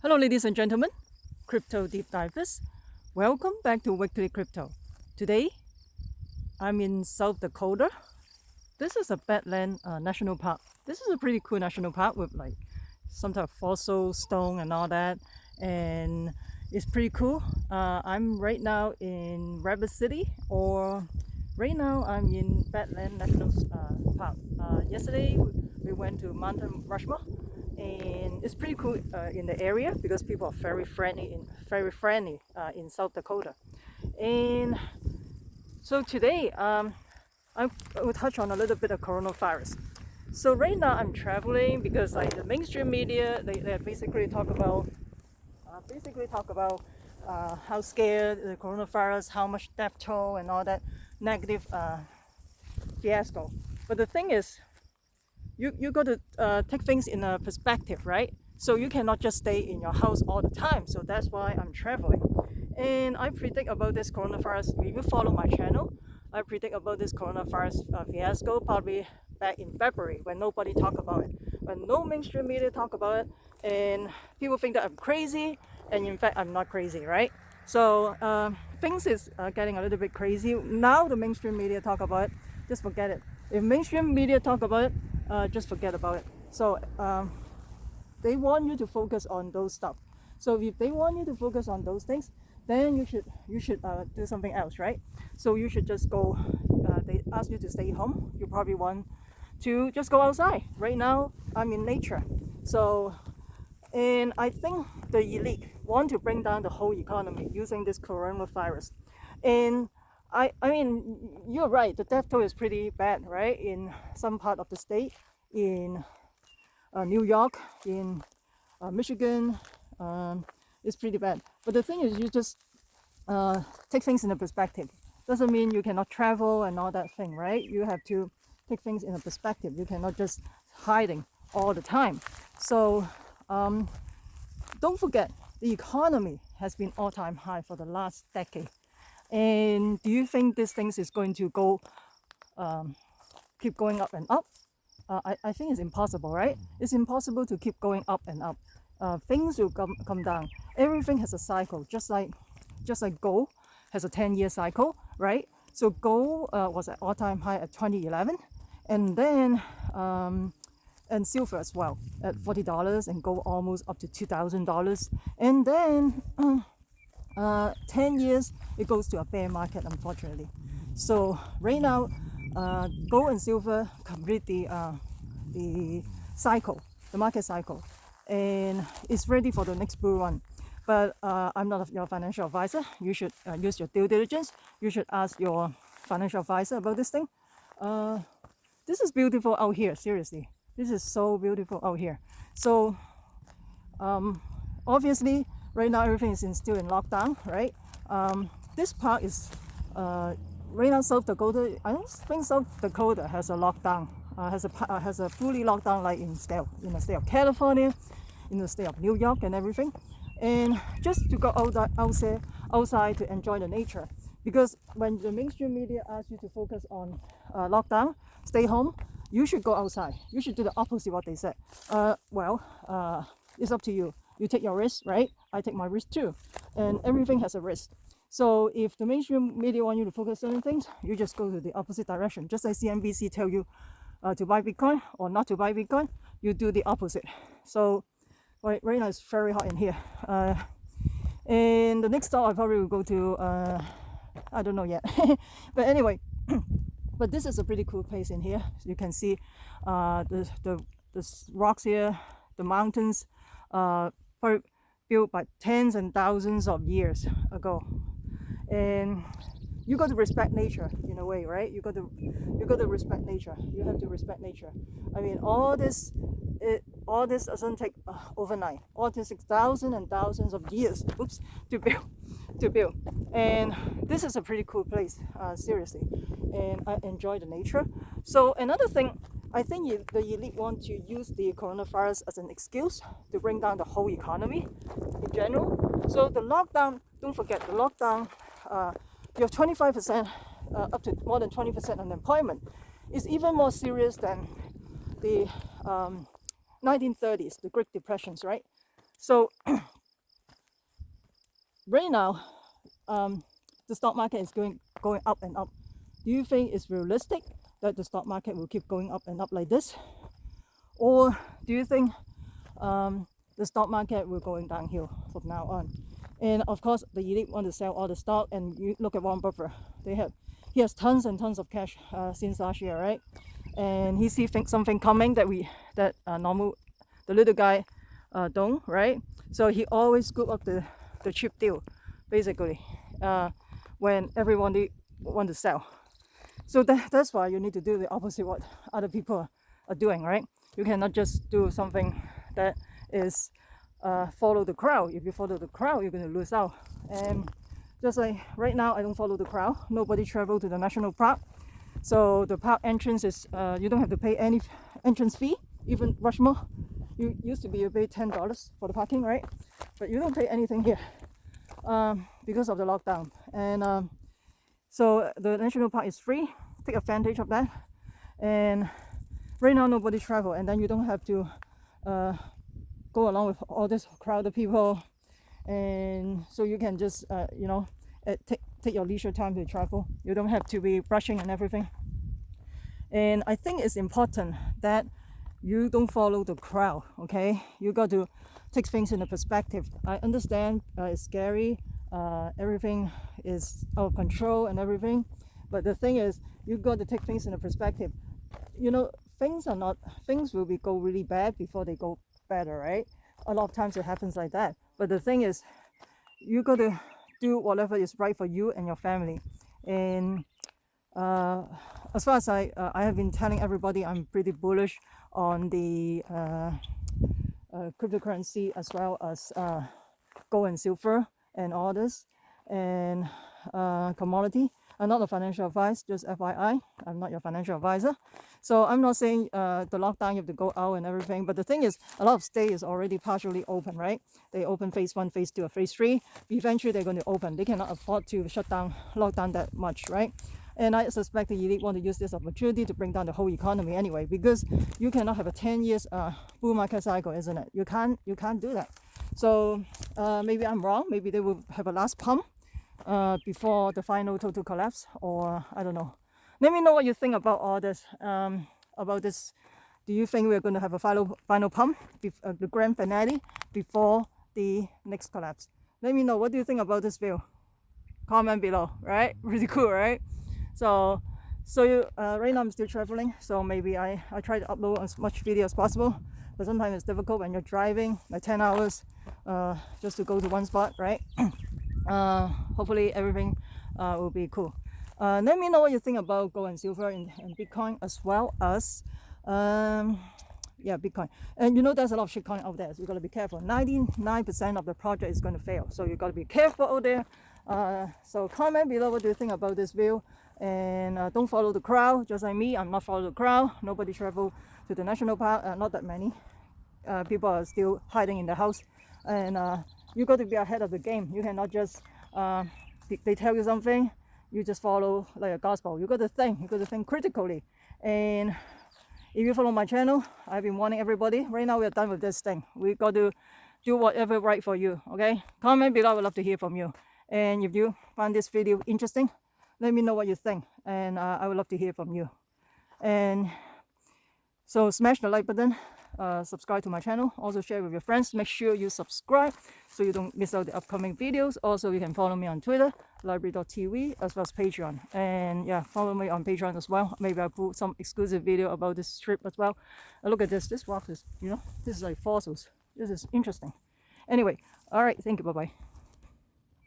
Hello ladies and gentlemen, crypto deep divers. Welcome back to Weekly Crypto. Today, I'm in South Dakota. This is a Badland National Park. This is a pretty cool national park with like some type of fossil stone and all that. And it's pretty cool. I'm right now in Rabbit City, or right now I'm in Badland National Park. Yesterday we went to Mountain Rushmore, and it's pretty cool in the area because people are very friendly in South Dakota. And so today I will touch on a little bit of coronavirus. So right now I'm traveling because like the mainstream media they basically talk about how scared the coronavirus, how much death toll and all that negative fiasco. But the thing is, you got to take things in a perspective, right? So you cannot just stay in your house all the time. So that's why I'm traveling. And I predict about this coronavirus. If you follow my channel, I predict about this coronavirus fiasco probably back in February when nobody talk about it, when no mainstream media talk about it, and people think that I'm crazy, and in fact I'm not crazy, right? So things is getting a little bit crazy now. The mainstream media talk about it, just forget it. If mainstream media talk about it, just forget about it. So they want you to focus on those stuff. So if they want you to focus on those things, then you should do something else, right? So you should just go. They ask you to stay home. You probably want to just go outside. Right now, I'm in nature. So, and I think the elite want to bring down the whole economy using this coronavirus. And I mean, you're right. The death toll is pretty bad, right? In some part of the state, in New York, in Michigan, it's pretty bad. But the thing is, you just take things in a perspective. Doesn't mean you cannot travel and all that thing, right? You have to take things in a perspective. You cannot just hiding all the time. So don't forget, the economy has been all-time high for the last decade. And do you think this thing is going to go keep going up and up? I think it's impossible, right? It's impossible to keep going up and up. Things will come down. Everything has a cycle, just like gold has a 10-year cycle, right? So gold was at all-time high at 2011, and then and silver as well at $40, and gold almost up to $2,000, and then 10 years it goes to a bear market, unfortunately. So right now gold and silver complete the cycle, the market cycle, and it's ready for the next bull run. But I'm not your financial advisor. You should use your due diligence. You should ask your financial advisor about this thing. This is beautiful out here, seriously. This is so beautiful out here. So obviously right now everything is still in lockdown, right? This park is right now South Dakota. I don't think South Dakota has a lockdown, has a fully lockdown like in the state of California, in the state of New York and everything. And just to go outside to enjoy the nature, because when the mainstream media asks you to focus on lockdown, stay home, you should go outside. You should do the opposite what they said. It's up to you. You take your risk, right? I take my risk too, and everything has a risk. So if the mainstream media want you to focus on certain things, you just go to the opposite direction. Just like CNBC tell you to buy Bitcoin or not to buy Bitcoin, you do the opposite. So right now it's very hot in here. And the next stop I probably will go to, I don't know yet. But anyway, but this is a pretty cool place in here. You can see the rocks here, the mountains, built by tens and thousands of years ago. And you got to respect nature in a way, right? You got to respect nature. You have to respect nature. I mean, all this doesn't take overnight. All this takes thousands and thousands of years, to build. And this is a pretty cool place, seriously. And I enjoy the nature. So another thing, I think the elite want to use the coronavirus as an excuse to bring down the whole economy in general. So the lockdown, don't forget the lockdown. You have 25%, up to more than 20% unemployment. It's even more serious than the 1930s, the Great Depressions, right? So right now, the stock market is going up and up. Do you think it's realistic that the stock market will keep going up and up like this? Or do you think the stock market will going downhill from now on? And of course, the elite want to sell all the stock. And you look at Warren Buffett, he has tons and tons of cash since last year, right? And he sees something coming that the little guy don't, right? So he always scoop up the cheap deal, basically, when everyone want to sell. So that's why you need to do the opposite what other people are doing, right? You cannot just do something that is follow the crowd. If you follow the crowd, you're going to lose out. And just like right now, I don't follow the crowd. Nobody travel to the national park. So the park entrance is, you don't have to pay any entrance fee. Even Rushmore, you used to be you pay $10 for the parking, right? But you don't pay anything here because of the lockdown. And so the national park is free. Take advantage of that. And right now nobody travel, and then you don't have to go along with all this crowd of people, and so you can just take your leisure time to travel. You don't have to be rushing and everything. And I think it's important that you don't follow the crowd, okay? You got to take things in a perspective. I understand it's scary, everything is out of control and everything, but the thing is, you got to take things in a perspective. You know, things will go really bad before they go better, right? A lot of times it happens like that. But the thing is, you got to do whatever is right for you and your family. And as far as I have been telling everybody, I'm pretty bullish on the cryptocurrency, as well as gold and silver and all this, and commodity. I'm not a financial advisor, just FYI. I'm not your financial advisor. So I'm not saying the lockdown, you have to go out and everything. But the thing is, a lot of states is already partially open, right? They open phase 1, phase 2, or phase 3. Eventually, they're going to open. They cannot afford to lock down that much, right? And I suspect the elite want to use this opportunity to bring down the whole economy anyway, because you cannot have a 10 years bull market cycle, isn't it? You can't do that. So maybe I'm wrong. Maybe they will have a last pump before the final total collapse, or I don't know. Let me know what you think about all this. About this, do you think we're going to have a final pump, the grand finale, before the next collapse? Let me know. What do you think about this video? Comment below. Right? Really cool, right? So right now I'm still traveling, so maybe I try to upload as much video as possible. But sometimes it's difficult when you're driving like 10 hours just to go to one spot, right? Hopefully everything will be cool. Let me know what you think about gold and silver and Bitcoin, as well as Bitcoin. And you know, there's a lot of shitcoin out there, so you got to be careful. 99% of the project is going to fail, so you got to be careful out there. So comment below what do you think about this video, and don't follow the crowd. Just like me, I'm not following the crowd. Nobody travel to the national park, not that many. People are still hiding in the house, and you got to be ahead of the game. You cannot just they tell you something, you just follow like a gospel. You got to think critically. And if you follow my channel, I've been warning everybody, right now we are done with this thing. We got to do whatever right for you, okay? Comment below, I would love to hear from you. And if you find this video interesting, let me know what you think, and I would love to hear from you. And so smash the like button, subscribe to my channel, also share with your friends. Make sure you subscribe so you don't miss out the upcoming videos. Also, you can follow me on Twitter, library.tv, as well as Patreon. And yeah, follow me on Patreon as well. Maybe I'll put some exclusive video about this trip as well. Look at this rock is, this is like fossils. This is interesting. Anyway, all right, thank you, bye-bye.